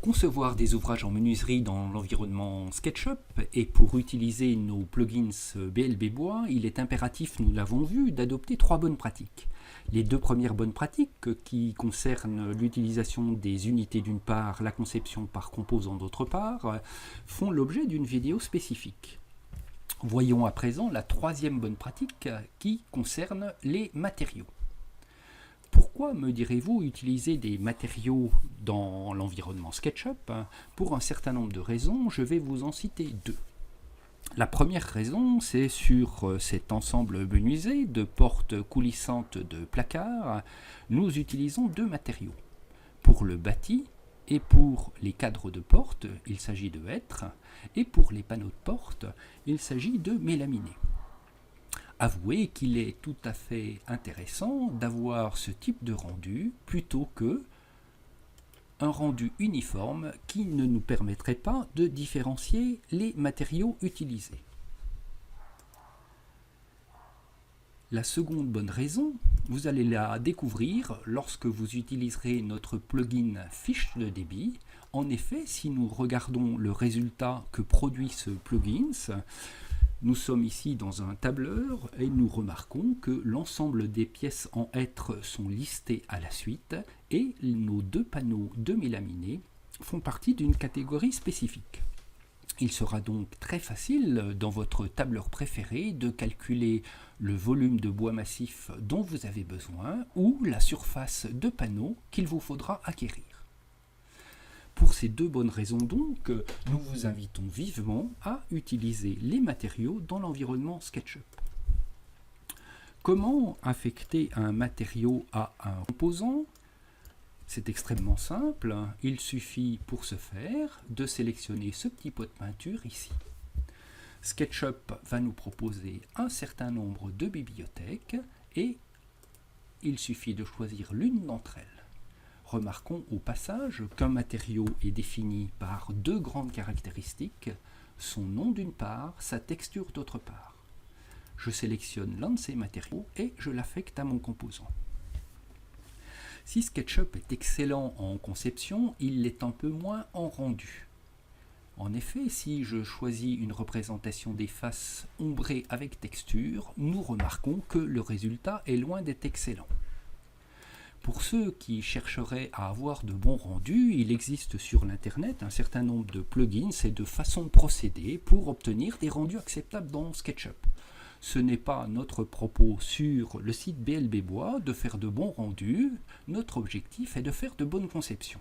concevoir des ouvrages en menuiserie dans l'environnement SketchUp et pour utiliser nos plugins BLB Bois, il est impératif, nous l'avons vu, d'adopter 3 bonnes pratiques. Les 2 premières bonnes pratiques, qui concernent l'utilisation des unités d'une part, la conception par composant d'autre part, font l'objet d'une vidéo spécifique. Voyons à présent la 3e bonne pratique qui concerne les matériaux. Pourquoi, me direz-vous, utiliser des matériaux dans l'environnement SketchUp? Pour un certain nombre de raisons, je vais vous en citer 2. La première raison, c'est sur cet ensemble menuisé de portes coulissantes de placards, nous utilisons 2 matériaux. Pour le bâti et pour les cadres de porte, il s'agit de hêtre, et pour les panneaux de porte, il s'agit de mélaminé. Avouez qu'il est tout à fait intéressant d'avoir ce type de rendu plutôt que un rendu uniforme qui ne nous permettrait pas de différencier les matériaux utilisés. La seconde bonne raison, vous allez la découvrir lorsque vous utiliserez notre plugin fiche de débit. En effet, si nous regardons le résultat que produit ce plugin, nous sommes ici dans un tableur et nous remarquons que l'ensemble des pièces en hêtre sont listées à la suite et nos 2 panneaux de mélaminé font partie d'une catégorie spécifique. Il sera donc très facile dans votre tableur préféré de calculer le volume de bois massif dont vous avez besoin ou la surface de panneau qu'il vous faudra acquérir. Pour ces 2 bonnes raisons donc, nous vous invitons vivement à utiliser les matériaux dans l'environnement SketchUp. Comment affecter un matériau à un composant? C'est extrêmement simple, il suffit pour ce faire de sélectionner ce petit pot de peinture ici. SketchUp va nous proposer un certain nombre de bibliothèques et il suffit de choisir l'une d'entre elles. Remarquons au passage qu'un matériau est défini par 2 grandes caractéristiques, son nom d'une part, sa texture d'autre part. Je sélectionne l'un de ces matériaux et je l'affecte à mon composant. Si SketchUp est excellent en conception, il l'est un peu moins en rendu. En effet, si je choisis une représentation des faces ombrées avec texture, nous remarquons que le résultat est loin d'être excellent. Pour ceux qui chercheraient à avoir de bons rendus, il existe sur l'internet un certain nombre de plugins et de façons de procéder pour obtenir des rendus acceptables dans SketchUp. Ce n'est pas notre propos sur le site BLB Bois de faire de bons rendus, notre objectif est de faire de bonnes conceptions.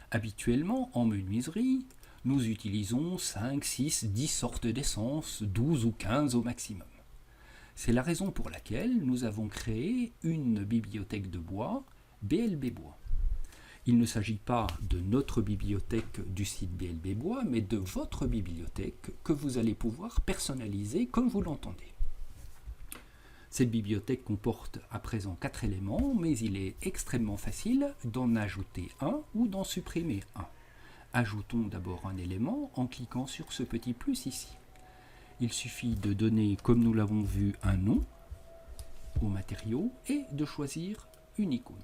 Habituellement, en menuiserie, nous utilisons 5, 6, 10 sortes d'essence, 12 ou 15 au maximum. C'est la raison pour laquelle nous avons créé une bibliothèque de bois, BLB Bois. Il ne s'agit pas de notre bibliothèque du site BLB Bois, mais de votre bibliothèque que vous allez pouvoir personnaliser comme vous l'entendez. Cette bibliothèque comporte à présent 4 éléments, mais il est extrêmement facile d'en ajouter un ou d'en supprimer un. Ajoutons d'abord un élément en cliquant sur ce petit plus ici. Il suffit de donner, comme nous l'avons vu, un nom au matériau et de choisir une icône.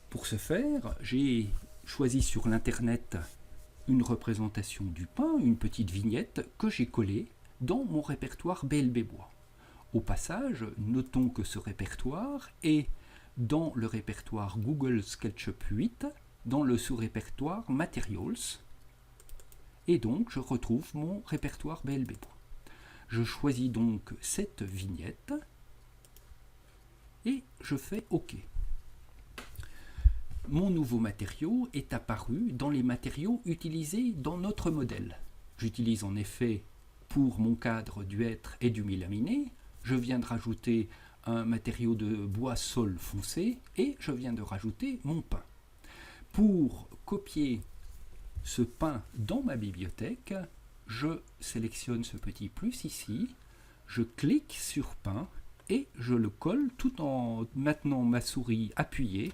Pour ce faire, j'ai choisi sur l'internet une représentation du pain, une petite vignette que j'ai collée dans mon répertoire BLB Bois. Au passage, notons que ce répertoire est dans le répertoire Google SketchUp 8, dans le sous-répertoire Materials, et donc je retrouve mon répertoire BLB Bois. Je choisis donc cette vignette et je fais OK. Mon nouveau matériau est apparu dans les matériaux utilisés dans notre modèle. J'utilise en effet pour mon cadre du hêtre et du mélaminé. Je viens de rajouter un matériau de bois sol foncé et je viens de rajouter mon pain. Pour copier ce pain dans ma bibliothèque, je sélectionne ce petit plus ici, je clique sur pain et je le colle tout en maintenant ma souris appuyée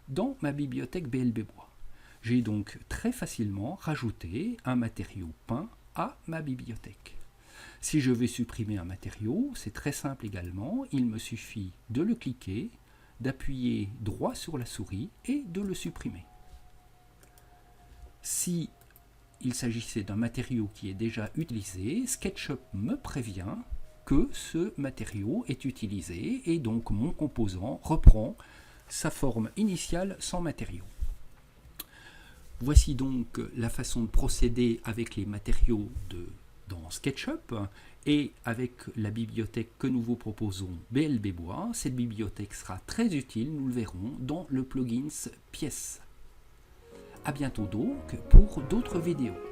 dans ma bibliothèque BLB Bois. J'ai donc très facilement rajouté un matériau pain à ma bibliothèque. Si je veux supprimer un matériau, c'est très simple également, il me suffit de le cliquer, d'appuyer droit sur la souris et de le supprimer. Si il s'agissait d'un matériau qui est déjà utilisé, SketchUp me prévient que ce matériau est utilisé et donc mon composant reprend sa forme initiale sans matériau. Voici donc la façon de procéder avec les matériaux dans SketchUp et avec la bibliothèque que nous vous proposons, BLB Bois. Cette bibliothèque sera très utile, nous le verrons, dans le plugin Pièces. A bientôt donc pour d'autres vidéos.